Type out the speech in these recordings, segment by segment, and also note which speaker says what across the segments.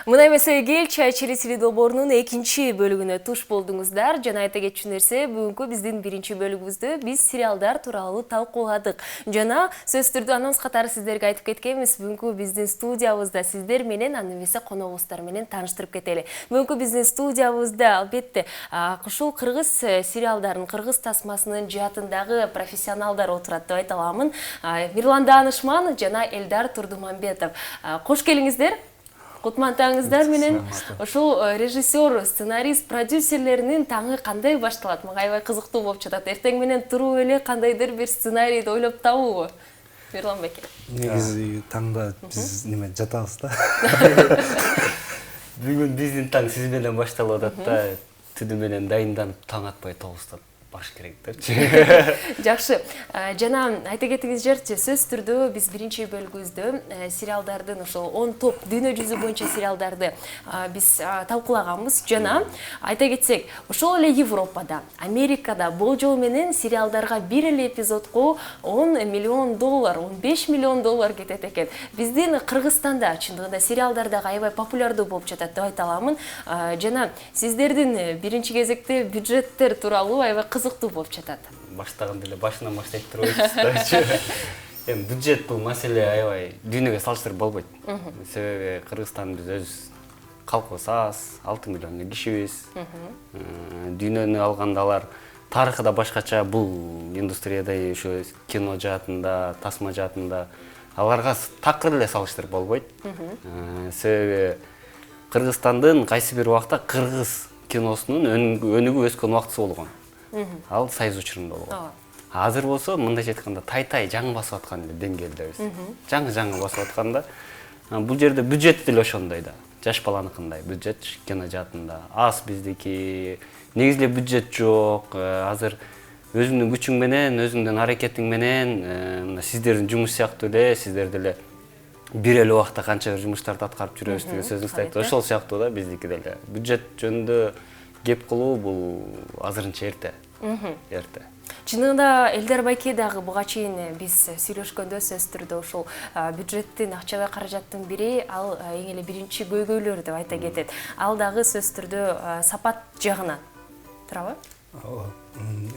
Speaker 1: Мына эмесе кел чай чирисили долбоорунун экинчи бөлүгүнө туш болдуңуздар. Жана айта кетчү нерсе, бүгүнкү биздин биринчи бөлүгүбүздө биз сериалдар тууралуу талкууладык. Жана сөзсүз түрдө анонс катары сиздерге айтып кеткенбиз, бүгүнкү биздин студиябызда сиздер менен аны эмесе коногубуздар менен тааныштырып кетели. Бүгүнкү биздин студиябызда албетте ушул кыргыз сериалдарын, кыргыз тасмасынын жаатындагы профессионалдар отурат деп айта аламын. Мирлан Даанышман жана Элдар Турдумамбетов. Кош келиңиздер. Кутман таңыңыздар менен. Ошол режиссер, сценарист, продюсерлеринин таңы кандай башталат? Мага аябай кызыктуу болуп жатат. Эртең менен туруп эле кандайдыр бир сценарийди ойлоп табуубу? Мирлан беке.
Speaker 2: Негизи таңда биз жатабыз да.
Speaker 3: Бүгүн биздин таң сиз менен башталып атат да. Түнү менен дайынданып таң атпай тогуздан баш керектерчи.
Speaker 1: Жакшы. Жана айта кетиңизчи, сөзсүз түрдө биз биринчи бөлүгүбүздө сериалдардын ошол 10 топ дүйнө жүзү боюнча сериалдарды биз талкуулаганбыз. Жана айта кетсек, ошол эле Европада, Америкада болжол менен сериалдарга бир эле эпизодко $10 миллион, $15 миллион кетет экен. Биздин Кыргызстанда чындыгында сериалдар дагы аябай популярдуу болуп жатат деп айта аламын. Жана сиздердин биринчи кезекте бюджеттер тууралуу аябай кызыктуу болуп жатат.
Speaker 3: Баштаганда эле башынан баштайт турбайсыздарчы. Эми бюджет бул маселе аябай дүйнөгө салыштырып болбойт. Себеби Кыргызстан биз өз калкыбыз аз, 6 миллион кишибиз. Дүйнөнү алганда алар тарыхы да башкача, бул индустрияда ошо кино жаатында, тасма жаатында аларга такыр эле салыштырып болбойт. Себеби Кыргызстандын кайсы бир убакта кыргыз киносунун өнүгүп өскөн убактысы болгон. Ал Союз учурунда болгон. Азыр болсо мындайча айтканда тай жаңы басып аткан деңгээлдебиз. Жаңы басып атканда бул жерде бюджет деле ошондой да. Жаш баланыкындай бюджет кино жаатында аз биздики. Негизи эле бюджет жок. Азыр өзүңдүн күчүң менен, өзүңдүн аракетиң менен сиздердин жумуш сыяктуу эле, сиздер деле бир эле убакта канча бир жумуштарды аткарып жүрөбүз деген сөзүңүздү айтты. Ошол сыяктуу да биздики деле. Бюджет жөнүндө кеп кылуу бул азырынча эрте.
Speaker 1: Чынында Элдар байке дагы буга чейин биз сүйлөшкөндө сөзсүз түрдө ошол бюджеттин, акчабай каражаттын бири ал эң эле биринчи көйгөйлөр деп айта кетет. Ал дагы сөзсүз түрдө сапат жагынан. Туурабы?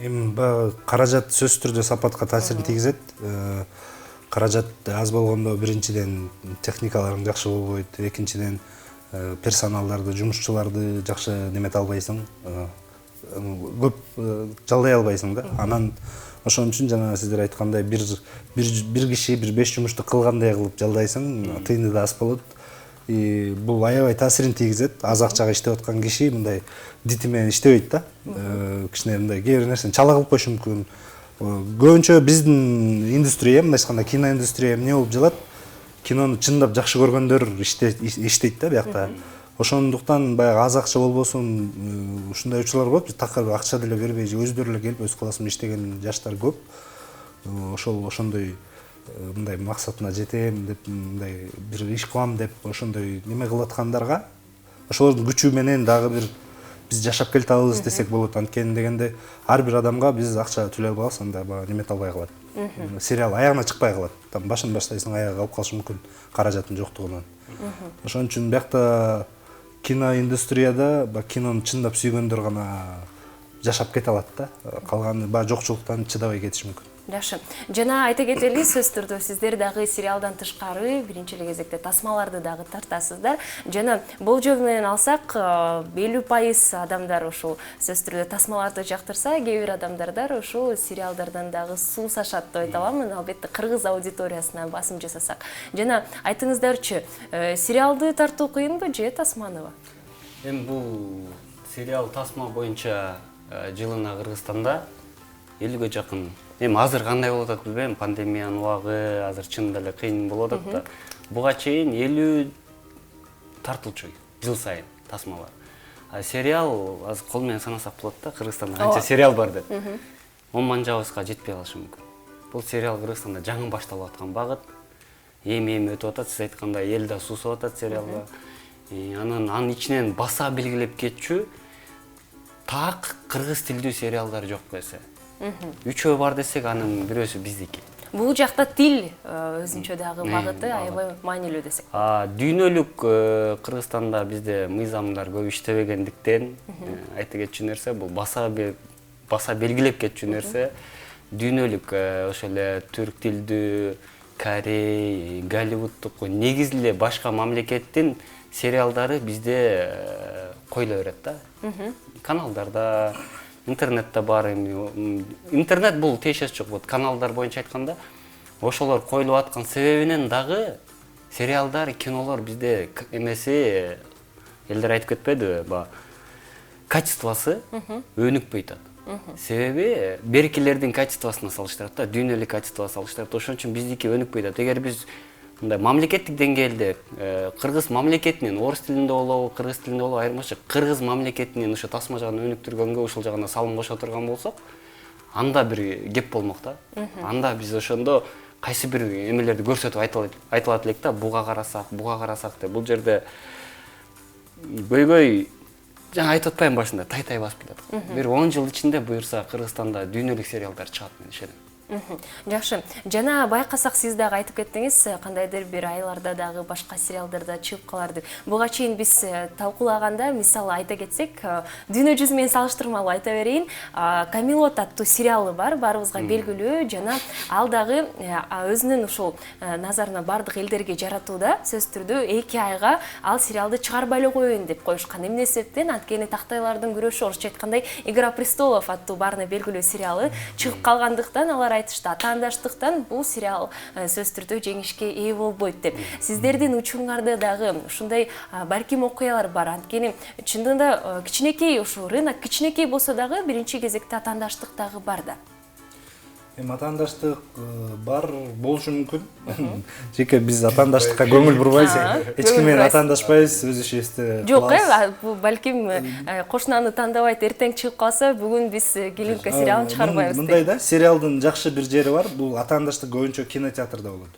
Speaker 2: Эми каражат сөзсүз түрдө сапатка таасирин тийгизет. Каражат аз болгондо биринчиден техникаларың жакшы болбойт, экинчиден персоналдарды, жумушчуларды жакшы немете албайсың. Көп жалдай албайсың да. Анан ошон үчүн жана сиздер айткандай бир киши бир 5 жумушту кылгандай кылып жалдайсың, тыйыны да аз болот. Бул аябай таасирин тийгизет. Аз акчага иштеп аткан киши мындай дити менен иштебейт да. Кичине мындай кээ бир нерсени чала кылып коюшу мүмкүн. Көбүнчө биздин индустрия, мындайча айтканда кино индустрия эмне болуп жатат? Кинону чындап жакшы көргөндөр иштейт да биякта. Ошондуктан баягы аз акча болбосун, ушундай учурлар болот. Биз такыр акча деле бербей, өздөрү эле келип өз кыласым иштеген жаштар көп. Ошондой мындай максатына жетем деп, мындай бир иш кылам деп ошондой неме кылып аткандарга ошолордун күчү менен дагы бир биз жашап келатабыз десек болот. Анткени дегенде ар бир адамга биз акча төлөй албагыз, анда немете албай калат. Сериал аягына чыкпай калат. Там башын баштайсың, аягы калып калышы мүмкүн каражаттын жоктугунан. Ошон үчүн биякта кино индустрияда кинону чындап сүйгөндөр гана жашап кете алат да. Калганы жокчулуктан чыдабай кетиши мүмкүн.
Speaker 1: Жакшы. Жана айта кетели, сөзсүз түрдө сиздер дагы сериалдан тышкары биринчи эле кезекте тасмаларды дагы тартасыздар. Жана болжол менен алсак, 50% адамдар ошол сөзсүз түрдө тасмаларды жактырса, кээ бир адамдар ошол сериалдардан дагы суусашат деп айта аламын. Албетте кыргыз аудиториясына басым жасасак. Жана айтыңыздарчы, сериалды тартуу кыйынбы же тасманыбы?
Speaker 3: Эми бул сериал тасма боюнча жылына Кыргызстанда 50-ге жакын. Эми азыр кандай болуп атат билбейм, пандемиянын убагы, азыр чын эле кыйын болуп атат да. Буга чейин 50 тартылчу жыл сайын тасмалар. Сериал азыр кол менен санасак болот да, Кыргызстанда канча сериал бар деп. 10 манжабызга жетпей калышы мүмкүн. Бул сериал Кыргызстанда жаңы башталып аткан багыт. Эми өтүп атат, сиз айткандай эл да суусуп атат сериалга. Анын ичинен баса белгилеп кетчү так кыргыз тилдүү сериалдар жок десе. Үчөө бар десек, анын бирөөсү биздики.
Speaker 1: Бул жакта тил өзүнчө дагы багыты аябай маанилүү десек.
Speaker 3: Дүйнөлүк Кыргызстанда бизде мыйзамдар көп иштебегендиктен айта кетчү нерсе бул баса белгилеп кетчү нерсе дүйнөлүк ошо эле түрк тилдүү, корей, голливуддук негизи эле башка мамлекеттин сериалдары бизде коюла берет да. Каналдарда, интернетте бар эми. Интернет бул тиешеси жок. Вот каналдар боюнча айтканда, ошолор коюлуп аткан себебинен дагы сериалдар, кинолор бизде эмеси элдер айтып кетпедиби? Качествосы өнүкпөй атат. Себеби беркилердин качествосуна салыштырат да, дүйнөлүк качествого салыштырат. Ошон үчүн биздики өнүкпөй атат. Эгер биз мындай мамлекеттик деңгээлде кыргыз мамлекетинин орус тилинде болобу, кыргыз тилинде болобу айырмачык, кыргыз мамлекетинин ошо тасма жагын өнүктүргөнгө ушул жагына салым кошо турган болсок, анда бир кеп болмок да. Анда биз ошондо кайсы бир эмелерди көрсөтүп айтылат элек да, буга карасак деп. Бул жерде көйгөй жаңа айтып атпаймынбы башында, тай басып кетет. Бир 10 жыл ичинде буюрса Кыргызстанда дүйнөлүк сериалдар чыгат, мен ишенем.
Speaker 1: Жакшы. Жана байкасак сиз дагы айтып кеттиңиз, кандайдыр бир айларда дагы башка сериалдарда чыгып калар деп. Буга чейин биз талкуулаганда, мисалы айта кетсек, дүйнө жүзү менен салыштырмалуу айта берейин, Камелот аттуу сериалы бар, баарыбызга белгилүү, жана ал дагы өзүнүн ушул назарына бардык элдерге жаратууда сөзсүз түрдө 2 айга ал сериалды чыгарбай эле коеюн деп коюшкан. Эмне себептен? Анткени тактайлардын күрөшү, орусча айткандай, Игра престолов аттуу баарына белгилүү сериалы чыгып калгандыктан алар айтышты, атаандаштыктан бул сериал сөзсүз түрдө жеңишке ээ болбойт деп. Сиздердин учуңарда дагы ушундай балким окуялар бар. Анткени чындыгында кичинекей ушу рынок кичинекей болсо дагы биринчи кезекте атаандаштык дагы бар да.
Speaker 2: Атаандаштык бар болушу мүмкүн. Жеке биз атаандаштыкка көңүл бурбайбыз. Эч ким менен атаандашпайбыз, өз ишибизди кылабыз.
Speaker 1: Жок, бул балким кошунаны тандабайт, эртең чыгып калса, бүгүн биз Келинка сериалын чыгарбайбыз.
Speaker 2: Мындай да, сериалдын жакшы бир жери бар. Бул атаандаштык көбүнчө кинотеатрда болот.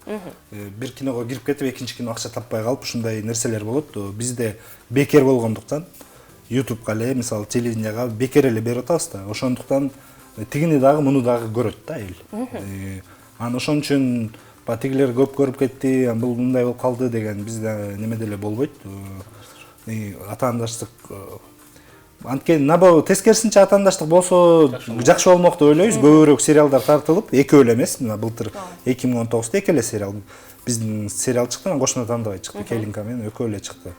Speaker 2: Бир киного кирип кетип, экинчи кино акча таппай калып, ушундай нерселер болот. Бизде бекер болгондуктан YouTubeга эле, мисалы телевиденияга бекер эле берип атабыз да. Ошондуктан тигини дагы муну дагы көрөт да эл. Анан ошон үчүн тигилер көп көрүп кетти, бул мындай болуп калды деген бизде немеде эле болбойт. Атаандаштык анткени наоборот тескерисинче атаандаштык болсо жакшы болмок деп ойлойбуз. Көбүрөөк сериалдар тартылып, экөө эле эмес, мына былтыр 2019-да эки эле сериал биздин сериал чыкты, кошуна тандабай чыкты, Келинка менен экөө эле чыкты.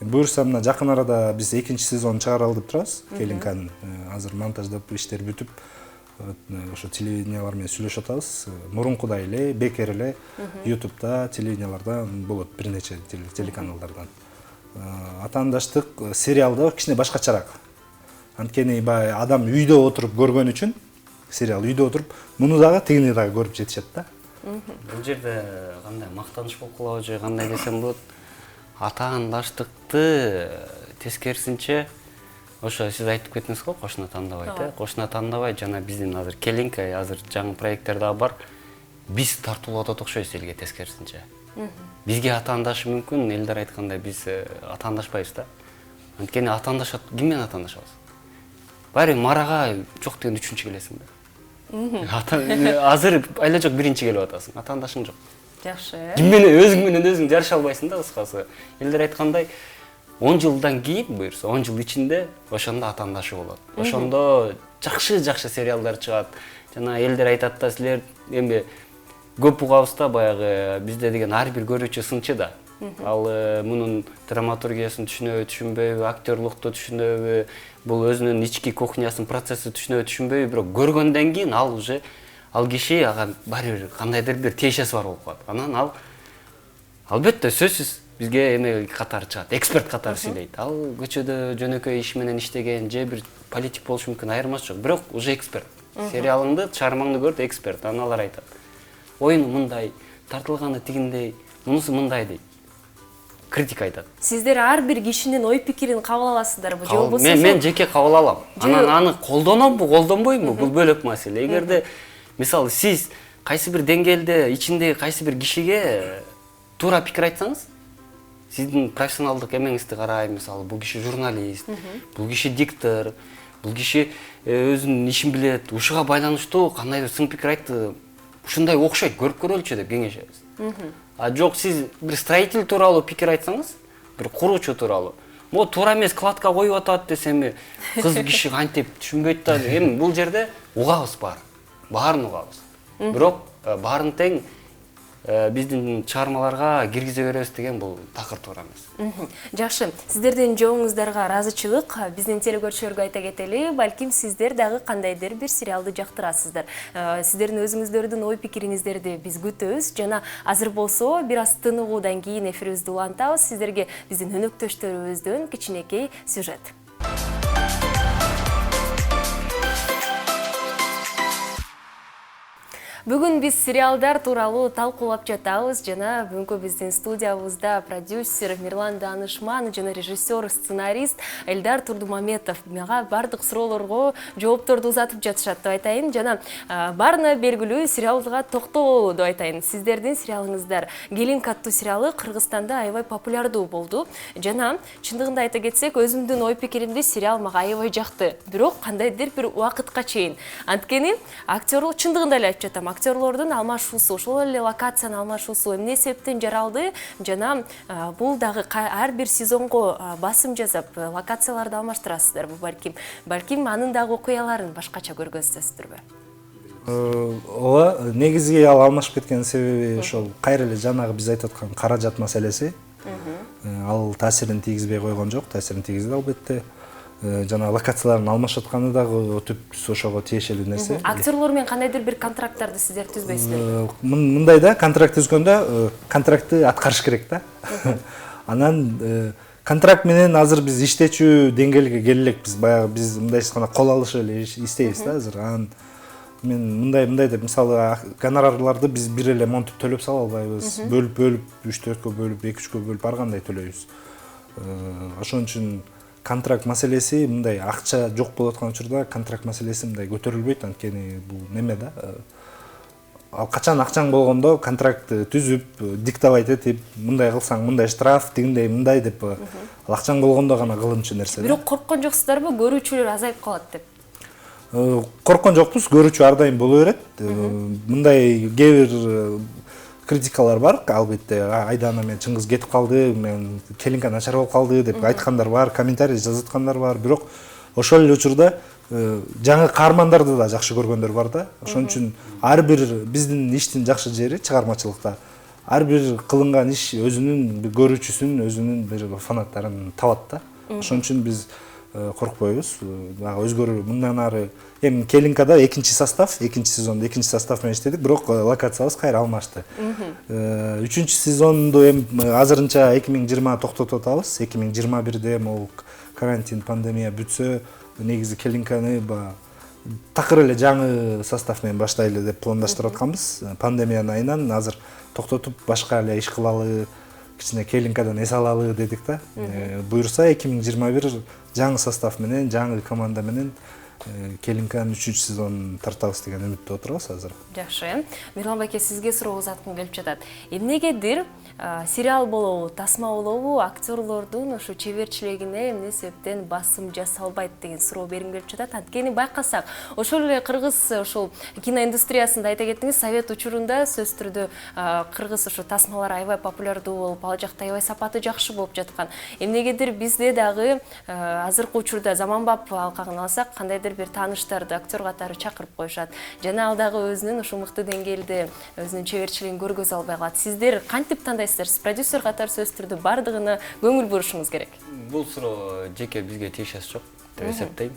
Speaker 2: Буюрса мына жакын арада биз экинчи сезонун чыгаралы деп турабыз. Келинканын азыр монтаждап иштер бүтүп, ошо телевидениялар менен сүйлөшүп атабыз. Мурункудай эле, бекер эле YouTube'да, телевиденияларда болот бир нече телеканалдардан. Атаандаштык сериалда кичине башкачараак. Анткени адам үйдө отуруп көргөн үчүн, сериал үйдө отуруп, муну дагы тигини дагы көрүп жетишет да.
Speaker 3: Бул жерде кандай мактаныш болуп калабы же кандай десем болот? Атаандаштыкты тескерисинче ошо сиз айтып кеттиңиз го, кошуна тандабайт, кошуна тандабайт жана биздин азыр Келинка, азыр жаңы проекттер дагы бар. Биз тартуулап атат окшойбуз элге тескерисинче. Бизге атаандашы мүмкүн, элдер айткандай биз атаандашпайбыз да. Анткени атаандашат, ким менен атаандашабыз? Баары марага жок деген үчүнчү келесиң да. Азыр айла жок биринчи келип атасың, атаандашың жок.
Speaker 1: Жакшы.
Speaker 3: Ким менен өзүң жарыша албайсың да, кыскасы. Элдер айткандай 10 жылдан кийин буюрса, 10 жыл ичинде ошондо атаандашы болот. Ошондо жакшы сериалдар чыгат. Жана элдер айтат да, силер эми көп угабыз да, баягы бизде деген ар бир көрүүчү сынчы да. Ал мунун драматургиясын түшүнөбү, түшүнбөйбү, актерлукту түшүнөбү, бул өзүнүн ички кухнясын, процесси түшүнөбү, түшүнбөйбү, бирок көргөндөн кийин ал киши ага баары бир кандайдыр бир тиешеси бар болуп калат. Анан ал албетте сөзсүз бизге эме катары чыгат, эксперт катары сүйлөйт. Ал көчөдө жөнөкөй иш менен иштеген же бир политик болушу мүмкүн, айырмасы жок, бирок уже эксперт. Сериалыңды, чыгармаңды көрүп эксперт, анан алар айтат. Оюну мындай, тартылганы тигиндей, мунусу мындай дейт. Критика айтат.
Speaker 1: Сиздер ар бир кишинин ой пикирин кабыл аласыздарбы? Же болбосо
Speaker 3: мен жеке кабыл алам. Анан аны колдономбу, колдонбойму? Бул бөлөк маселе. Эгерде мисалы сиз кайсы бир деңгээлде ичиндеги кайсы бир кишиге туура пикир айтсаңыз, сиздин профессионалдык эмеңизди карай, мисалы бул киши журналист, бул киши диктор, бул киши өзүнүн ишин билет, ушуга байланыштуу кандайдыр сын пикир айтты, ушундай окшойт, көрүп көрөлүчү деп кеңешебиз. А жок, сиз бир строитель тууралуу пикир айтсаңыз, бир куруучу тууралуу, могу туура эмес кладка коюп атат десем, кыз киши кантип түшүнбөйт да. Эми бул жерде угабыз баарын угабыз. Бирок баарын тең биздин чыгармаларга киргизе беребиз деген бул такыр туура эмес.
Speaker 1: Жакшы, сиздердин жообуңуздарга ыраазычылык. Биздин телекөрүүчүлөргө айта кетели, балким сиздер дагы кандайдыр бир сериалды жактырасыздар. Сиздердин өзүңүздөрдүн ой пикириңиздерди биз күтөбүз жана азыр болсо бир аз тыныгуудан кийин эфирибизди улантабыз. Сиздерге биздин өнөктөштөрүбүздөн кичинекей сюжет. Бүгүн биз сериалдар тууралуу талкуулап жатабыз жана бүгүнкү биздин студиябызда продюсер Мирлан Данышман жана режиссер, сценарист Элдар Турдумаметов мага бардык суроолорго жоопторду узатып жатышат деп айтайын жана баарына белгилүү сериалга токтололу деп айтайын. Сиздердин сериалыңыздар Келинка аттуу сериалы Кыргызстанда аябай популярдуу болду жана чындыгында айта кетсек, өзүмдүн ой пикиримде сериал мага аябай жакты. Бирок кандайдыр бир убакытка чейин. Анткени актерлор чындыгында эле айтып жатам, актерлордун алмашуусу, ошол эле локациянын алмашуусу эмне себептен жаралды жана бул дагы ар бир сезонго басым жасап локацияларды алмаштырасыздар. Балким анын дагы окуяларын башкача көргөзөсүздүрбү?
Speaker 2: Ооба, негизги ал алмашып кеткен себеби ошол кайра эле жанагы биз айтып аткан каражат маселеси. Ал таасирин тийгизбей койгон жок, таасирин тийгизди албетте. Жана локацияларын алмашып атканы дагы түпсүз ошого тиешелүү нерсе.
Speaker 1: Актерлор менен кандайдыр бир контракттарды сиздер түзбөйсүздөр?
Speaker 2: Мындай да, контракт түзгөндө контрактты аткарыш керек да. Анан контракт менен азыр биз иштечү деңгээлге келе элекпиз. Баягы биз мындайча айтканда кол алышып эле иштейбиз да азыр. Анан мен мындай деп мисалы гонорарларды биз бир эле монтип төлөп сала албайбыз. Бөлүп 3-4кө бөлүп, 2-3кө бөлүп ар кандай төлөйбүз. Ошон үчүн контракт маселеси мындай акча жок болуп аткан учурда контракт маселеси мындай көтөрүлбөйт, анткени бул неме да. Ал качан акчаң болгондо контракт түзүп, диктовать этип, мындай кылсаң мындай штраф, тигиндей мындай деп ал акчаң болгондо гана кылымчу нерсе.
Speaker 1: Бирок корккон жоксуздарбы, көрүүчүлөр азайып калат деп?
Speaker 2: Корккон жокпуз, көрүүчү ар дайым боло берет. Мындай кээ бир критикалар бар, албетте. Айдана мен Чыңгыз кетип калды, мен Келинка начар болуп калды деп айткандар бар, комментарий жазаткандар бар. Бирок ошол эле учурда жаңы каармандарды да жакшы көргөндөр бар да. Ошон үчүн ар бир биздин иштин жакшы жери чыгармачылыкта. Ар бир кылынган иш өзүнүн көрүүчүсүн, өзүнүн бир фанаттарын табат да. Ошон үчүн биз коркпойбуз. Дагы өзгөрүү мындан ары эми Келинкада экинчи состав, экинчи сезондо экинчи состав менен иштедик, бирок локациябыз кайра алмашты. Үчүнчү сезонду эми азырынча 2020 токтотуп атабыз. 2021де могу карантин, пандемия бүтсө, негизи Келинканы такыр эле жаңы состав менен баштайлы деп пландаштырып атканбыз. Пандемиянын айынан азыр токтотуп башка эле иш кылалы, кичине Келинкадан эс алалы дедик да. Буюрса 2021 жаңы состав менен, жаңы команда менен Келинканын 3-чү сезонун тартабыз деген үмүттө отурабыз азыр.
Speaker 1: Жакшы. Мирлан байке, сизге суроо узаткым келип жатат. Эмнегедир сериал болобу, тасма болобу, актерлордун ошо чеберчилигине эмне себептен басым жасалбайт деген суроо бергим келип жатат. Анткени байкасак, ошол эле кыргыз ошол киноиндустриясында айта кеттиңиз, совет учурунда сөзсүз түрдө кыргыз ошо тасмалар аябай популярдуу болуп, ал жакта аябай сапаты жакшы болуп жаткан. Эмнегедир бизде дагы азыркы учурда заманбап алкагын алсак, кандайдыр бир тааныштарды актер катары чакырып коюшат. Жана ал дагы өзүнүн ушул мыкты деңгээлде өзүнүн чеберчилигин көргөзө албай калат. Сиздер кантип тандайсыздар? Продюсер катары сөзсүз түрдө бардыгына көңүл бурушуңуз керек.
Speaker 3: Бул суроо жеке бизге тиешеси жок деп эсептейм.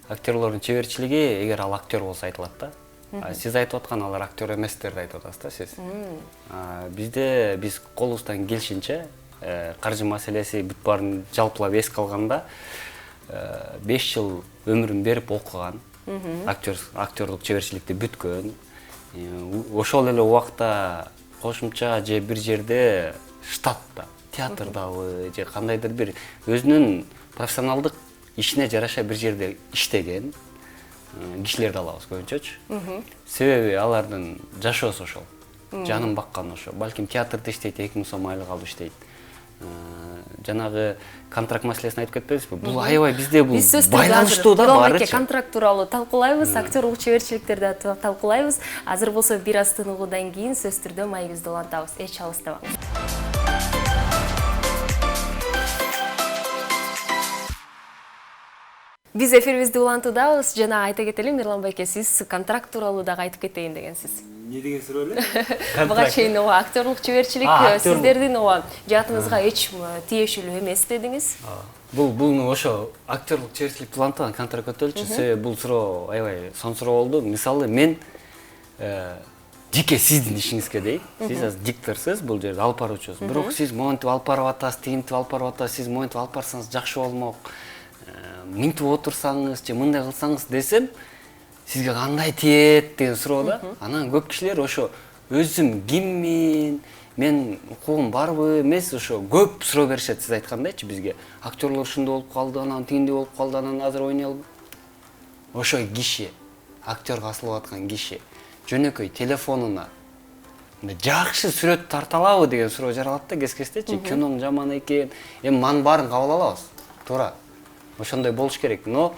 Speaker 3: Актерлордун чеберчилиги, эгер ал актер болсо айтылат да. Сиз айтып аткан алар актер эместерди айтып атасыз да сиз. Бизде биз колубуздан келишинче каржы маселеси бүт баарын жалпылап эске алганда 5 жыл өмүрүн берип окуган, актерлук чеберчиликти бүткөн. Ошол эле убакта кошумча же бир жерде штатта, театрдабы же кандайдыр бир өзүнүн профессионалдык ишине жараша бир жерде иштеген кишилерди алабыз көбүнчөчү. Себеби алардын жашоосу ошол. Жанын баккан ошо. Балким театрда иштейт, 2000 сом айлык алып иштейт. жанагы контракт маселесин айтып кетпедизби? Бул аябай бизде бул
Speaker 1: Биз сөз
Speaker 3: байланыштуу да баары.
Speaker 1: контракт тууралуу талкуулайбыз, актерлук чеберчиликтерди талкуулайбыз. Азыр болсо бир аз тыныгуудан кийин сөз түрдө майыбызды улантабыз. Эч алыстабаңыз. Биз эфирибизди улантуудабыз. Жана айта кетели, Мирлан байке, сиз контракт тууралуу дагы айтып кетейин дегенсиз.
Speaker 3: Не деген суроо эле?
Speaker 1: Буга чейин актерлук чеберчилик сиздердин жаатыңызга эч тиешелүү эмес дедиңиз.
Speaker 3: Бул ошо актерлук чеберчилик улантылган контракт өтөлчү. Себеби бул суроо аябай сонун суроо болду. Мисалы мен жеке сиздин ишиңизге дейт. Сиз азыр дикторсуз, бул жерде алып баруучусуз. Бирок сиз монтип алып барып атасыз, тигинтип алып барып атасыз, сиз монтип алып барсаңыз жакшы болмок. Мынтип отурсаңыз же мындай кылсаңыз десем, сизге кандай тиет деген суроо да. Анан көп кишилер ошо өзүм киммин, мен укугум барбы, эмес, ошо көп суроо беришет сиз айткандайчы бизге. Актерлор ушундай болуп калды, анан тигиндей болуп калды, анан азыр ойнай албайм. Ошо киши, актерге асылып аткан киши жөнөкөй телефонуна жакшы сүрөт тарта алабы деген суроо жаралат да кез-кездечи. Киноң жаман экен, эми манын баарын кабыл алабыз. Туура. Ошондой болуш керек. Но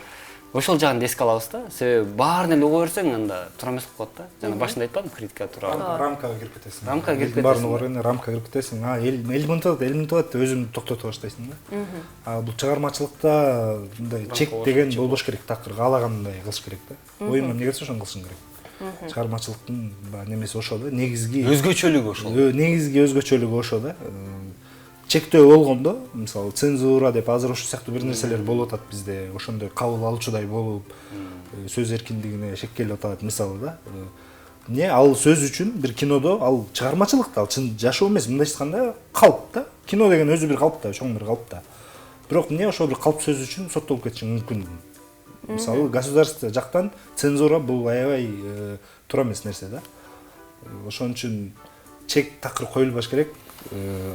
Speaker 3: ошол жагын эске алабыз да. Себеби баарын эле уга берсең анда туура эмес болуп калат да. Жана башында айтпадым критика тууралуу.
Speaker 2: Рамкага кирип кетесиң.
Speaker 3: Рамкага кирип кетесиң.
Speaker 2: Баарын уга рамкага кирип кетесиң. Эл мынтат деп өзүңдү токтотуп баштайсың да. Бул чыгармачылыкта мындай чек деген болбош керек, такыр каалагандай кылыш керек да. Оюңан эмне келсе ошону кылышың керек. Чыгармачылыктын немеси ошо да. Негизги
Speaker 3: Өзгөчөлүгү ошол.
Speaker 2: Негизги өзгөчөлүгү ошо да. Чектөө болгондо, мисалы цензура деп азыр ошол сыяктуу бир нерселер болуп атат бизде. Ошондой кабыл алуучудай болуп, сөз эркиндигине шектелип атат мисалы да. Ал сөз үчүн бир кинодо ал чыгармачылыкта, ал чын жашоо эмес, мындайча айтканда калп да. Кино деген өзү бир калп да, чоң бир калп да. Бирок ошол бир калп сөз үчүн соттолуп кетиши мүмкүн. Мисалы государство жактан цензура бул аябай туура эмес нерсе да. Ошон үчүн чек такыр коюлбаш керек.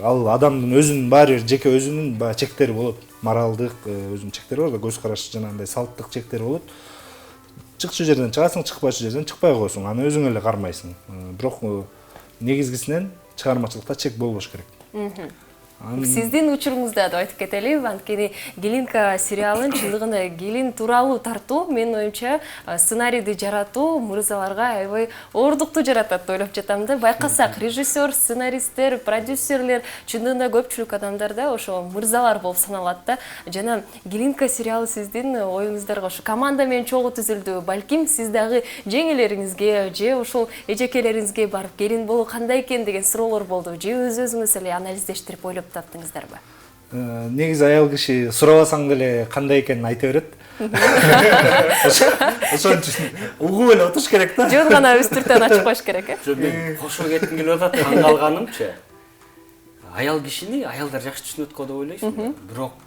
Speaker 2: Ал адамдын өзүнүн баары бир жеке өзүнүн чектери болот. Моралдык өзүнүн чектери бар да, көз караш жанагындай салттык чектери болот. Чыкчу жерден чыгасың, чыкпачу жерден чыкпай коесуң. Аны өзүң эле кармайсың. Бирок негизгисинен чыгармачылыкта чек болбош керек.
Speaker 1: Сиздин учуруңузда деп айтып кетели, анткени Гелинка сериалын чындыгында Гелин тууралуу тартуу, менин оюмча, сценарийди жаратуу мырзаларга аябай оордукту жаратат деп ойлоп жатам да. Байкасак, режиссер, сценаристтер, продюсерлер, чындыгында көпчүлүк адамдар да ошо мырзалар болуп саналат да. Жана Гелинка сериалы сиздин оюңуздарга ошо команда менен чогуу түзүлдү. Балким сиз дагы жеңелериңизге же ошол эжекелериңизге барып Гелин болуу кандай экен деген суроолор болду. Же өзүңүз эле анализдештирип ойлоп таптыңыздарбы?
Speaker 2: Негизи аял киши сурабасаң деле кандай экенин айта берет. Ошон үчүн угуп эле отуруш керек да.
Speaker 1: Жөн гана үстүртөн ачып коюш керек, э?
Speaker 3: Жөн мен кошо кетким келип атат, таң калганымчы. Аял кишини аялдар жакшы түшүнөт го деп ойлойсуң. Бирок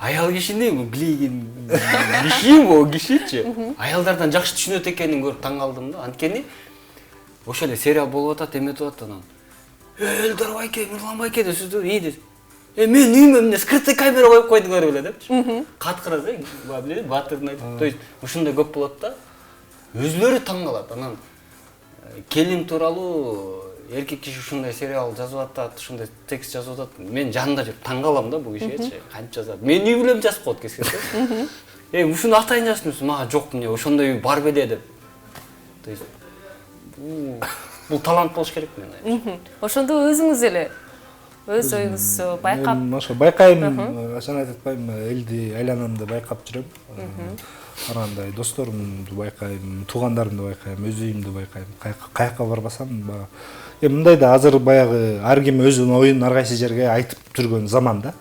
Speaker 3: аял кишини билген киши бул кишичи. Аялдардан жакшы түшүнөт экенин көрүп таң калдым да. Анткени ошо эле сериал болуп атат, эметип атат анан. Элдар байке, Мирлан байке деп сөздөп, ийди. Мен үйүмө эмне скрытый камера коюп койдуңар беле депчи. Каткыраса, биле, батырдын айтып, то есть ушундай көп болот да. Өзүлөрү таң калат. Анан келин тууралуу эркек киши ушундай сериал жазып атат, ушундай текст жазып атат. Мен жанында жүрүп таң калам да бул кишигечи. Канча жазат. Мен үй билем жазып коет кескенде. Ушуну атайын жазып, мага жок эмне, ошондой үй бар беле деп. То есть бул талант болуш керек мен айымча.
Speaker 1: Ошондо өзүңүз эле өз оюңуз байкап.
Speaker 2: Мен ошо байкайм, качан айтып атпайм, элди айланамды байкап жүрөм. Арандай досторумду байкайм, туугандарымды байкайм, өз үйүмдү байкайм. Каяка барбасам, мындай да азыр баягы ар ким өзүнүн оюн ар кайсы жерге айтып жүргөн заман да.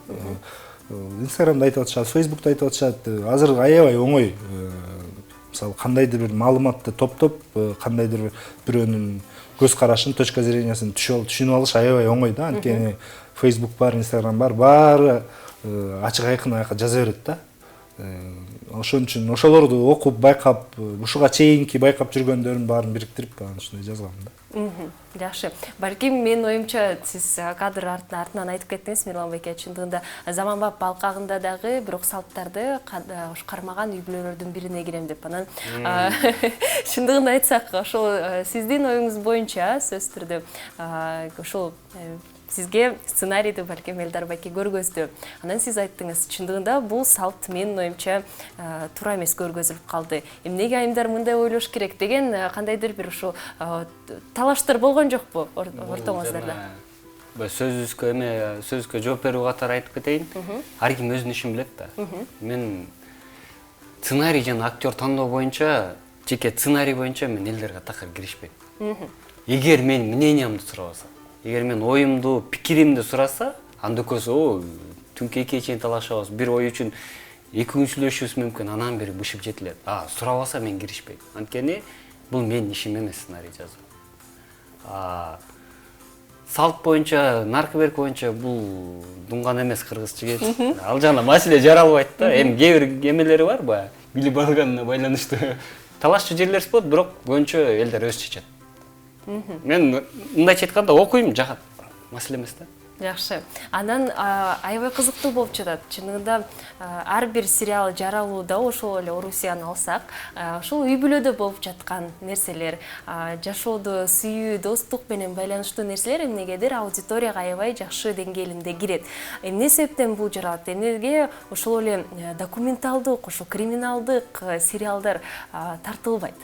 Speaker 2: Инстаграмда айтып атышат, Фейсбукта айтып атышат. Азыр аябай оңой. Мисалы кандайдыр бир маалыматты топтоп, кандайдыр бирөөнүн көз карашын, точка зрениясын түшүнүп алыш аябай оңой да. Анткени Facebook бар, Instagram бар, баары ачык айкын жаза берет да. Ошон үчүн ошолорду окуп, байкап, ушуга чейинки байкап жүргөндөрүн баарын бириктирип ушундай жазгам да.
Speaker 1: Жакшы. Балким менин оюмча сиз кадр артынан айтып кеттиңиз, Мирлан байке, чындыгында заманбап балкагында дагы бирок салттарды кармаган үй бүлөлөрдүн бирине кирем деп. Анан чындыгын айтсак, ошол сиздин оюңуз боюнча сөз түрдө ошол сизге сценарийди балким Элдар байке көргөздү. Анан сиз айттыңыз, чындыгында бул салт менин оюмча туура эмес көргөзүлүп калды. Эмнеге айымдар мындай ойлош керек деген кандайдыр бир ушул талаштар болгон жокпу ортоңуздарда?
Speaker 3: Сөзгө жооп берүү катары айтып кетейин. Ар ким өзүнүн ишин билет да. Мен сценарий жана актер тандоо боюнча, жеке сценарий боюнча мен элдерге такыр киришпейм. Эгер мен мнениямды сурабаса, эгер мен оюмду, пикиримди сураса, анда экөөсү түнкү 2-ге чейин талашабыз. Бир ой үчүн 2 күн сүйлөшүбүз мүмкүн, анан бери бышып жетилет. Сурабаса мен киришпейм. Анткени бул менин ишим эмес сценарий жазуу. Салт боюнча, наркоберг боюнча бул дуңган эмес кыргыз жигит. Ал жана маселе жаралбайт да. Эми кээ бир эмелери бар баягы билип алганына байланыштуу. Талашчу жерлерибиз болот, бирок көбүнчө элдер өзү чечет. Мен мындайча айтканда окуйм, жагат. Маселе эмес да.
Speaker 1: Жакшы. Анан аябай кызыктуу болуп жатат. Чынында ар бир сериал жаралууда ошол эле Орусияны алсак, ошол үй бүлөдө болуп жаткан нерселер, жашоодо сүйүү, достук менен байланыштуу нерселер эмнегедир аудиторияга аябай жакшы деңгээлинде кирет. Эмне себептен бул жаралат? Эмнеге ошол эле документалдык, ошо криминалдык сериалдар тартылбайт?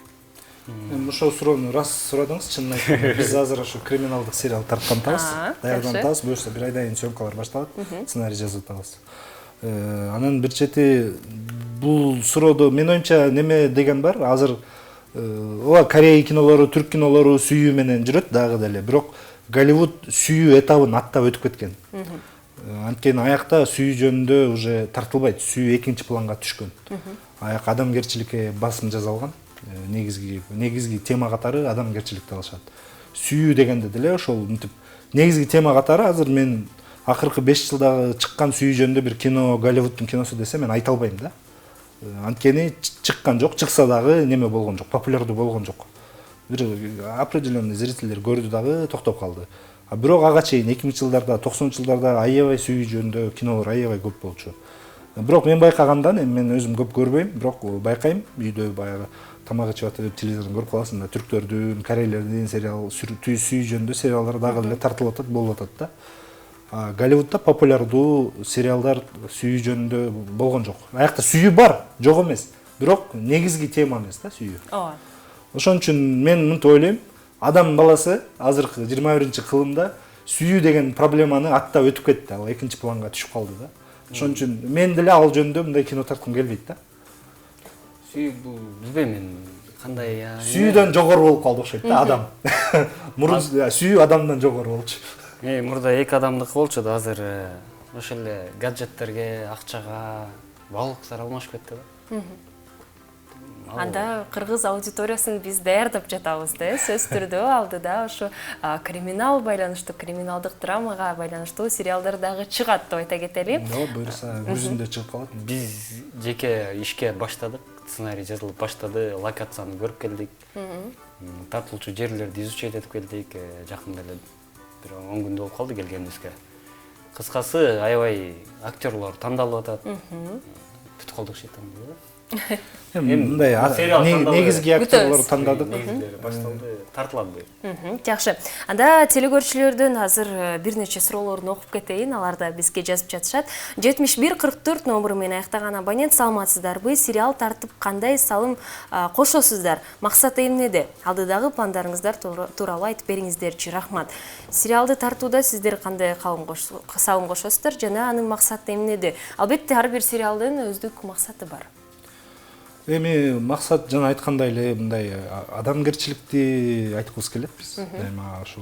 Speaker 2: Ошол суроону рас сурадыңыз, чынын айтканда. Биз азыр ошо криминалдык сериал тарткантабыз, даярдантабыз, буюрса бир айдан кийин съемкалар башталат, сценарий жазып атабыз. Анан бир чети бул суроодо мен оюмча неме деген бар, азыр Корея кинолору, түрк кинолору сүйүү менен жүрөт дагы деле, бирок Голливуд сүйүү этабын аттап өтүп кеткен. Анткени аякта сүйүү жөнүндө уже тартылбайт, сүйүү экинчи планга түшкөн. Аяк адамгерчиликке басым жасалган. Негизги тема катары адамгерчиликти алышат. Сүйүү дегенде деле ошол мынтип негизги тема катары азыр мен акыркы 5 жылдагы чыккан сүйүү жөнүндө бир кино, Голливуддун киносу десе мен айта албайм да. Анткени чыккан жок, чыкса дагы неме болгон жок, популярдуу болгон жок. Бир определенный зрительдер көрдү дагы токтоп калды. Бирок ага чейин 2000-жылдарда, 90-жылдарда аябай сүйүү жөнүндө кинолор аябай көп болчу. Бирок мен байкагандан, мен өзүм көп көрбөйм, бирок байкайм, үйдө баягы тамак ичип атып телевизордон көрүп каласың да, түрктөрдүн, корейлердин сериал, сүйүү жөнүндө сериалдар дагы эле тартылып атат, болуп атат да. Голливудда популярдуу сериалдар сүйүү жөнүндө болгон жок. Аякта сүйүү бар, жок эмес, бирок негизги тема эмес да сүйүү.
Speaker 1: Ооба.
Speaker 2: Ошон үчүн мен мынтип ойлойм, адам баласы азыркы 21-кылымда сүйүү деген проблеманы аттап өтүп кетти, ал экинчи планга түшүп калды да. Ошон үчүн мен деле ал жөнүндө мындай кино тарткым келбейт да.
Speaker 3: Сүйүү бул билбейм мен кандай
Speaker 2: сүйүүдөн жогору болуп калды окшойт да адам. Мурун сүйүү адамдан жогору болчу.
Speaker 3: Мурда эки адамдыкы болчу да, азыр ошол эле гаджеттерге, акчага баалуулуктар алмашып кетти да.
Speaker 1: Анда кыргыз аудиториясын биз даярдап жатабыз да, сөз түрдө алдыда ошо криминал байланыштуу, криминалдык драмага байланыштуу сериалдар дагы чыгат деп айта кетели.
Speaker 2: Буюрса күзүндө чыгып калат.
Speaker 3: Биз жеке ишке баштадык, сценарий жазылып баштады, локацияны көрүп келдик. Тартылчу жерлерди изучать этип келдик, жакында эле бир 10 күндө болуп калды келгенибизге. Кыскасы, аябай актерлор тандалып атат. Бүтүп калдык шейтан да.
Speaker 2: Мындай негизги актерлорду тандадык.
Speaker 3: Башталды, тартылады.
Speaker 1: Жакшы. Анда телекөрүүчүлөрдөн азыр бир нече суроолорду окуп кетейин, алар да бизге жазып жатышат. 7144 номуру менен аяктаган абонент, саламатсыздарбы? Сериал тартып кандай салым кошосуздар? Максаты эмнеде? Алдыдагы пландарыңыздар тууралуу айтып бериңиздерчи, рахмат. Сериалды тартууда сиздер кандай салым кошосуздар жана анын максаты эмнеде? Албетте ар бир сериалдын өздүк максаты бар.
Speaker 2: Эми максат жана айткандай эле мындай адамгерчиликти айткыбыз келет биз.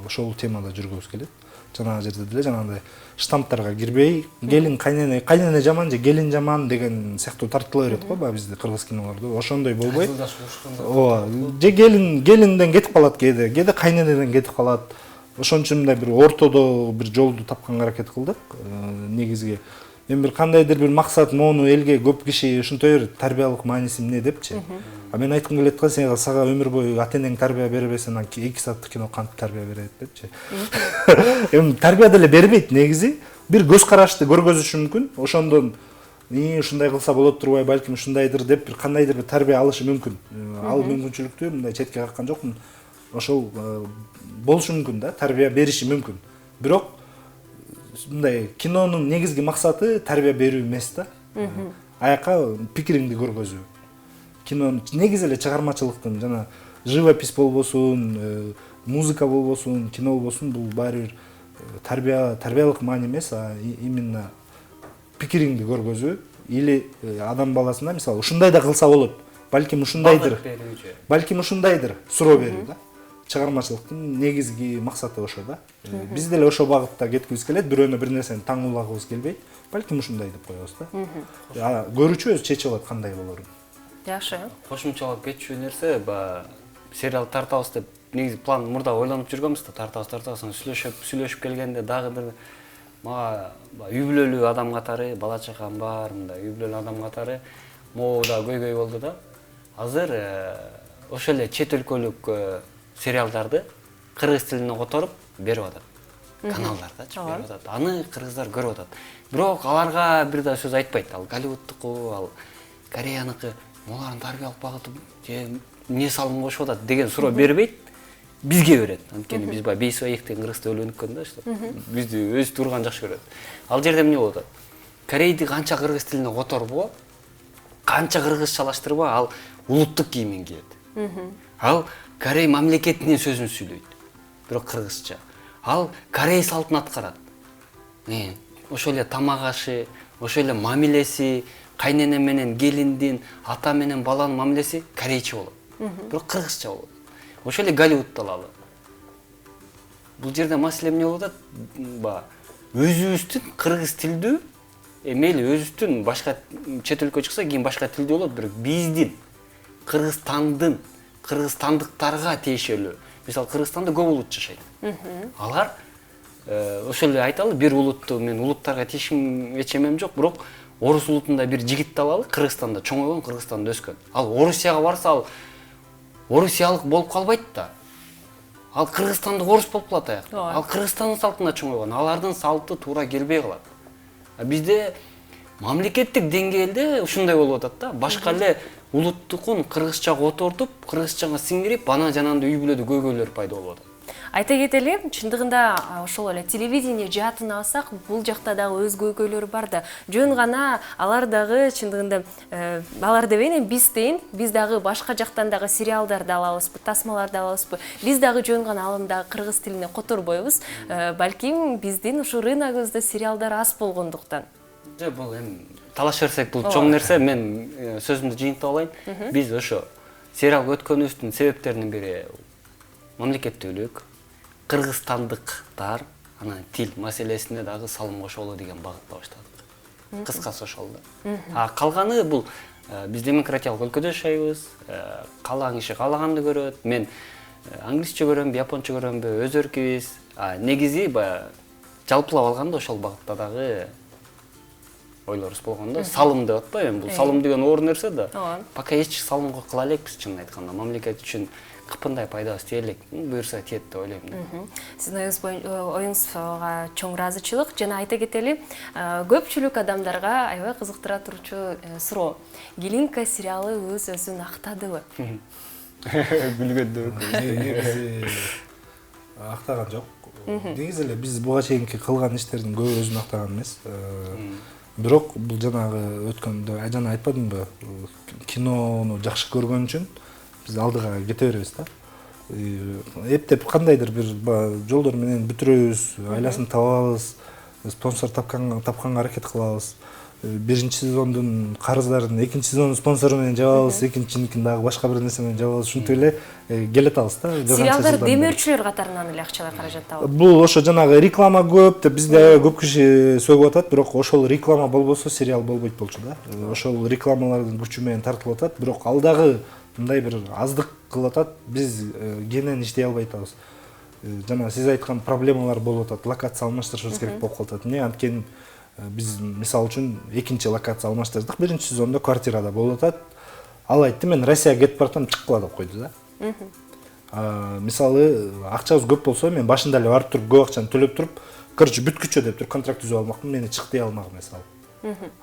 Speaker 2: Ошол темада жүргүбүз келет. Жана жерде деле жанагындай штамптарга кирбей, келин кайнене жаман же келин жаман деген сыяктуу тартыла берет го баягы бизде кыргыз кинолордо. Ошондой болбой. Ооба. Же келинден кетип калат кээде кайненеден кетип калат. Ошон үчүн мындай бир ортодо бир жолду тапканга аракет кылдык. Негизги эми бир кандайдыр бир максат моуну элге көп киши ушунтой берет, тарбиялык мааниси эмне депчи. Мен айткым келет го, сен сага өмүр бою ата-энең тарбия бербесе, анан 2 сааттык кино кантип тарбия берет депчи. Эми тарбия деле бербейт негизи, бир көз карашты көргөзүшү мүмкүн. Ошондон ушундай кылса болот турбай, балким ушундайдыр деп бир кандайдыр бир тарбия алышы мүмкүн. Ал мүмкүнчүлүктү мындай четке каккан жокмун. Ошол болушу мүмкүн да, тарбия бериши мүмкүн. Бирок мындай кинонун негизги максаты тарбия берүү эмес да. Аяка пикириңди көргөзүү. Кинонун негизи эле чыгармачылыктын жана живопись болбосун, музыка болбосун, кино болбосун, бул баары бир тарбиялык маани эмес, а именно пикириңди көргөзүү. Или адам баласына мисалы ушундай да кылса болот. Балким ушундайдыр. Балким ушундайдыр суроо берүү да. Чыгармачылыктын негизги максаты ошо да. Биз деле ошо багытта кеткибиз келет, бирөөнө бир нерсени таңуулагыбыз келбейт. Балким ушундай деп коебуз да. Көрүүчү өзү чечип алат кандай болорун.
Speaker 1: Жакшы.
Speaker 3: Кошумчалап кетчү нерсе, сериал тартабыз деп негизи план мурда ойлонуп жүргөнбүз да, тартабыз, сүйлөшүп келгенде дагы бир мага үй бүлөлүү адам катары, бала чакам бар, мындай үй бүлөлүү адам катары могу да көйгөй болду да. Азыр ошол эле чет өлкөлүк сериалдарды кыргыз тилине которуп берип атат. Каналдарда берип атат. Аны кыргыздар көрүп атат. Бирок аларга бир да сөз айтпайт. Ал Голливудтуку, ал Кореяныкы, олардын тарбиялык багыты эмне салым кошуп атат деген суроо бербейт. Бизге берет. Анткени биз бейсибаектен кыргыз тили өнүккөн да, что бизди өз турган жакшы көрөт. Ал жерде эмне болот? Корейди канча кыргыз тилине которбо, канча кыргызчалаштырбо, ал улуттук кийимен кийет. Ал Корей мамлекетинин сөзүн сүйлөйт, бирок кыргызча. Ал Корей салтын аткарат. Ошол эле тамак ашы, ошол эле мамилеси, кайнене менен келиндин, ата менен баланын мамилеси корейче болот. Бирок кыргызча болот. Ошол эле Голливудду алалы. Бул жерде маселе эмне болуп атат? Өзүбүздүн кыргыз тилдүү, мейли өзүбүздүн башка чет өлкөгө чыкса, кийин башка тилдүү болот, бирок биздин Кыргызстандын кыргызстандыктарга тиешелүү. Мисалы Кыргызстанда көп улут жашайт. Алар ошол эле айталы, бир улутту мен улуттарга тиешим эч эмем жок, бирок орус улутунда бир жигитти алалы, Кыргызстанда чоңойгон, Кыргызстанда өскөн. Ал Орусияга барса, ал орусиялык болуп калбайт да. Ал кыргызстандык орус болуп калат аякта. Ал Кыргызстандын салтына чоңойгон, алардын салты туура келбей калат. Бизде мамлекеттик деңгээлде ушундай болуп атат да. Башка эле улуттукун кыргызчага отуртуп, кыргызчага сиңирип, анан жанагындай үй бүлөдө көйгөйлөр пайда болуп атат.
Speaker 1: Айта кетели, чындыгында ошол эле телевидение жаатын алсак, бул жакта дагы өз көйгөйлөрү бар да. Жөн гана алар дагы чындыгында алар дебейин, биз дагы башка жактан дагы сериалдарды алабызбы, тасмаларды алабызбы. Биз дагы жөн гана алымдагы кыргыз тилине которбойбуз. Балким биздин ушу рыногубузда сериалдар аз болгондуктан.
Speaker 3: Бул эми талаш берсек бул чоң нерсе. Мен сөзүмдү жыйынтып алайын. Биз ошо сериалга өткөнүбүздүн себептеринин бири мамлекеттүүлүк, кыргызстандыктар, анан тил маселесине дагы салым кошолу деген багытта баштадык. Кыскасы ошол да. Калганы бул биз демократиялык өлкөдө жашайбыз. Каалаган киши каалаганды көрөт. Мен англисче көрөмбү, япончо көрөмбү, өз эркибиз. Негизи жалпылап алганда ошол багытта дагы ойлорубуз болгон да. Салым деп атпайбы? Бул салым деген оор нерсе да. Пока эч салым кыла элекпиз, чынын айтканда. Мамлекет үчүн кыпындай пайдабыз тие элек. Буюрса тиет деп ойлойм да.
Speaker 1: Сиздин оюңузга чоң ыраазычылык. Жана айта кетели, көпчүлүк адамдарга аябай кызыктыра турчу суроо. Глинка сериалы өз-өзүн актадыбы?
Speaker 3: Билгендүү.
Speaker 2: Актаган жок. Негизи эле биз буга чейинки кылган иштердин көбү өзүн актаган эмес. Бирок бул жанагы өткөндө жана айтпадымбы, кинону жакшы көргөн үчүн биз алдыга кете беребиз да. Эптеп кандайдыр бир жолдор менен бүтүрөбүз, айласын табабыз, спонсор тапканга аракет кылабыз. Биринчи сезондун карыздарын экинчи сезондун спонсору менен жабабыз, экинчиникин дагы башка бир нерсе менен жабабыз. Ушинтип эле келе атабыз да.
Speaker 1: Сериалдар демөөрчүлөр катарынан эле акчалай каражат табат.
Speaker 2: Бул ошо жанагы реклама көп деп бизде көп киши сөгүп атат, бирок ошол реклама болбосо сериал болбойт болчу да. Ошол рекламалардын күчү менен тартылып атат, бирок ал дагы мындай бир аздык кылып атат. Биз кенен иштей албай атабыз. Жана сиз айткан проблемалар болуп атат. Локация алмаштырышыбыз керек болуп калат. Эмне? Анткени биз мисалы үчүн экинчи локация алмаштырдык. Биринчи сезондо квартирада болуп атат. Ал айтты, мен Россияга кетип баратам, чыккыла деп койду да. Мисалы акчабыз көп болсо, мен башында эле барып туруп көп акчаны төлөп туруп, короче бүткүчө деп туруп контракт түзүп алмакмын, мени чык дей алмагым мисалы.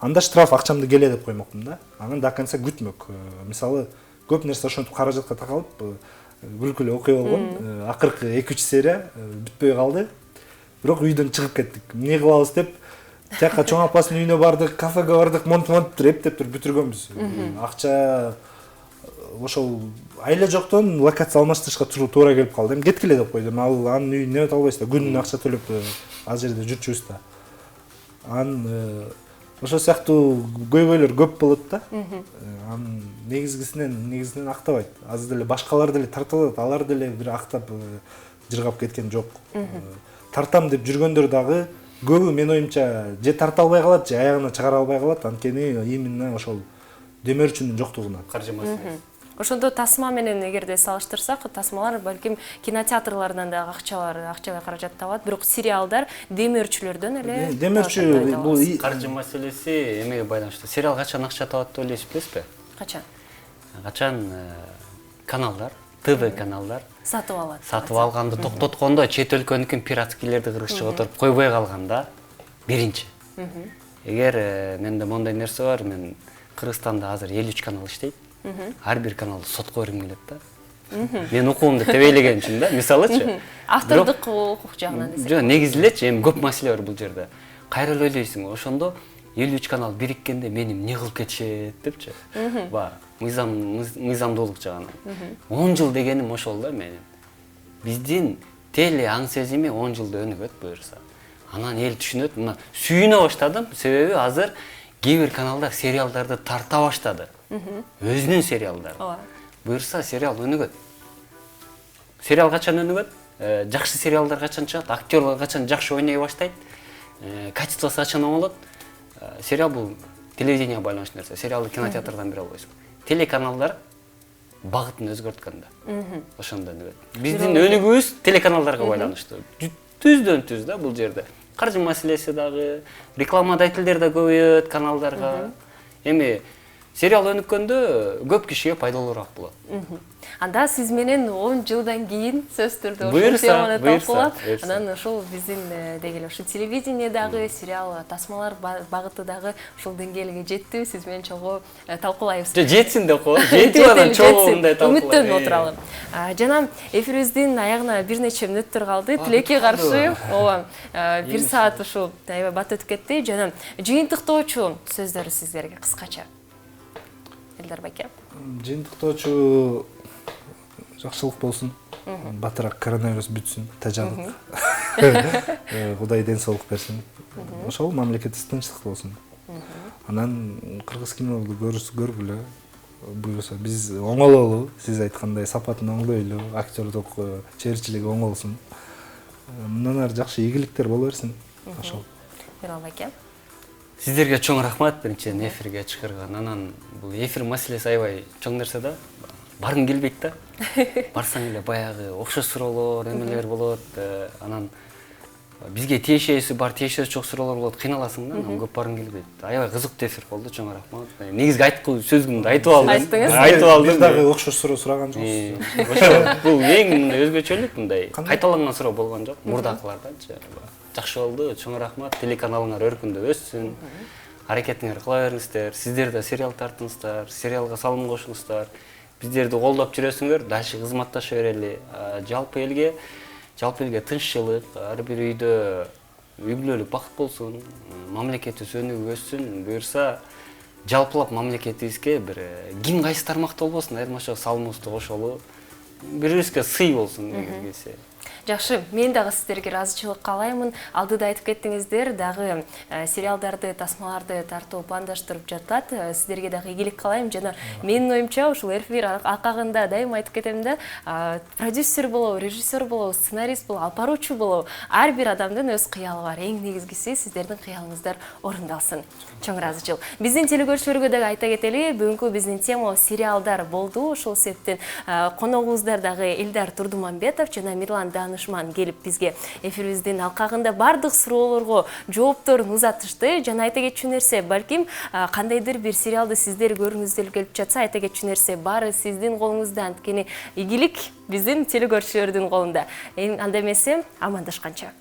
Speaker 2: Анда штраф акчамды келе деп коймокмун да. Анан до конца күтмөк. Мисалы көп нерсе ошентип каражатка такалып, күлкүлүү окуя болгон. Акыркы 2-3 серия бүтпөй калды. бирок үйдөн чыгып кеттик. Эмне кылабыз деп тияка чоң апасынын үйүнө бардык, кафеге бардык, монтип эптеп бүтүргөнбүз. Акча ошол айла жоктон локация алмаштырышка туура келип калды. Эми кеткиле деп койдум. Ал анын үйүнө небет албайсыз да, күнүнө акча төлөп ал жерде жүрчүбүз да. Ошол сыяктуу көйгөйлөр көп болот да. Анын негизинен актабайт. Азыр деле башкалар деле тартылат, алар деле бир актап жыргап кеткен жок. Тартам деп жүргөндөр дагы көбү менин оюмча же тарта албай калат, же аягына чыгара албай калат. Анткени именно ошол демөөрчүнүн жоктугунан.
Speaker 3: Каржы маселеси.
Speaker 1: Ошондо тасма менен эгерде салыштырсак, тасмалар балким кинотеатрлардан да акчалар каражат табат, бирок сериалдар демөөрчүлөрдөн эле.
Speaker 2: Демөөрчү бул
Speaker 3: Каржы маселеси эмеге байланыштуу. Сериал качан акча табат деп ойлойсуз билесизби?
Speaker 1: Качан?
Speaker 3: Качан каналдар, ТВ каналдар
Speaker 1: Сатып
Speaker 3: алганды токтоткондо, чет өлкөнүкүн пиратскилерди кыргызчага отуруп койбой калганда биринчи. Эгер менде мондай нерсе бар, мен Кыргызстанда азыр 53 канал иштейт. Ар бир каналды сотко бергим келет да. Мен укугумду тебейлеген үчүн да, мисалычы.
Speaker 1: Автордук укук жагынан десек.
Speaker 3: Жок, негизи эми көп маселе бар бул жерде. Кайра ойлойсуң, ошондо 53 канал бириккенде мени эмне кылып кетишет депчи. Ба, мыйзамдуулук жагынан. 10 жыл дегеним ошол да менин. Биздин теле аң сезими 10 жылда өнүгөт буюрса. Анан эл түшүнөт. Мына сүйүнө баштадым, себеби азыр кээ бир каналдар сериалдарды тарта баштады. Өзүнүн сериалдары. Буюрса сериал өнүгөт. Сериал качан өнүгөт? Жакшы сериалдар качан чыгат? Актерлор качан жакшы ойной баштайт? Качествосы качан оңолот? Сериал бул телевидение байланыштуу нерсе. Сериалды кинотеатрдан бере албайсың. Телеканалдар багытын өзгөрткөн да. Ошондо өнүгөт. Биздин өнүгүүбүз телеканалдарга байланыштуу. Түздөн-түз да бул жерде. Каржы маселеси дагы, рекламодателдер да көбөйөт каналдарга. Эми сериал өнүккөндө көп кишиге пайдалуураак болот.
Speaker 1: Анда сиз менен 10 жылдан кийин сөз түрдө ошол теманы талкуулап, анан ошол биздин деги эле ошо телевидение дагы, сериал тасмалар багыты дагы ошол деңгээлге жетти. Сиз менен чогуу талкуулайбыз.
Speaker 3: Жетсин деп коелу. Жетип анан чогуу мындай талкуулайбыз.
Speaker 1: Үмүттөнүп отуралы. Жана эфирибиздин аягына бир нече мүнөттөр калды. Тилекке каршы, ооба, 1 саат ушул аябай бат өтүп кетти. Жана жыйынтыктоочу сөздөр сиздерге кыскача. Элдар байке.
Speaker 2: Жыйынтыктоочу жакшылык болсун. Батыраак коронавирус бүтсүн, тажалык. Кудай ден соолук берсин. Ошол мамлекетибиз тынчтык болсун. Анан кыргыз кинолорду көргүлө. Буюрса биз оңололу, сиз айткандай сапатын оңдойлу, актерлук чеберчилиги оңолсун. Мындан ары жакшы ийгиликтер боло берсин. Ошол.
Speaker 1: Мирал байке.
Speaker 3: Сиздерге чоң рахмат биринчиден эфирге чыгарган. Анан бул эфир маселеси аябай чоң нерсе да. Баргым келбейт да. Барсаң эле баягы окшош суроолор, эмелер болот. Анан бизге тиешеси бар, тиешеси жок суроолор болот. Кыйналасың да, анан көп баргым келбейт. Аябай кызыктуу эфир болду, чоң рахмат. Негизги айткуу сөзүмдү айтып алдым. Айтып алдым.
Speaker 2: Бир дагы окшош суроо сураган жоксуз.
Speaker 3: Ошо бул эң өзгөчөлүк, мындай кайталанган суроо болгон жок. Мурдакыларданчы. Жакшы болду, чоң рахмат. Телеканалыңар өркүндөп өссүн. Аракетиңер кыла бериңиздер. Сиздер да сериал тартыңыздар, сериалга салым кошуңуздар. Биздерди колдоп жүрөсүңөр, дальше кызматташа берели. Жалпы элге тынччылык, ар бир үйдө үй бүлөлүк бакыт болсун, мамлекетибиз өнүгүп өссүн. Буюрса, жалпылап мамлекетибизге бир ким кайсы тармакта болбосун, айырмача салымыбызды кошолу. Бирибизге сый болсун негизгиси.
Speaker 1: Жакшы, мен дагы сиздерге ыраазычылык каалаймын. Алдыда айтып кеттиңиздер, дагы сериалдарды, тасмаларды тартуу пландаштырып жатат. Сиздерге дагы ийгилик каалайм. Жана менин оюмча ушул эфир акагында дайыма айтып кетем да, продюсер болобу, режиссер болобу, сценарист болобу, алып баруучу болобу, ар бир адамдын өз кыялы бар. Эң негизгиси сиздердин кыялыңыздар орундалсын. Чоң ыраазычылык. Биздин телекөрүүчүлөргө дагы айта кетели, бүгүнкү биздин тема сериалдар болду. Ошол себептен коногубуздар дагы Элдар Турдуманбетов жана Мирлан Данышман келип бизге эфирибиздин алкагында бардык суроолорго жоопторун узатышты. Жана айта кетчү нерсе, балким кандайдыр бир сериалды сиздер көргүңүздөр келип жатса, айта кетчү нерсе баары сиздин колуңузда. Анткени ийгилик биздин телекөрүүчүлөрдүн колунда. Анда эмесе, амандашканча.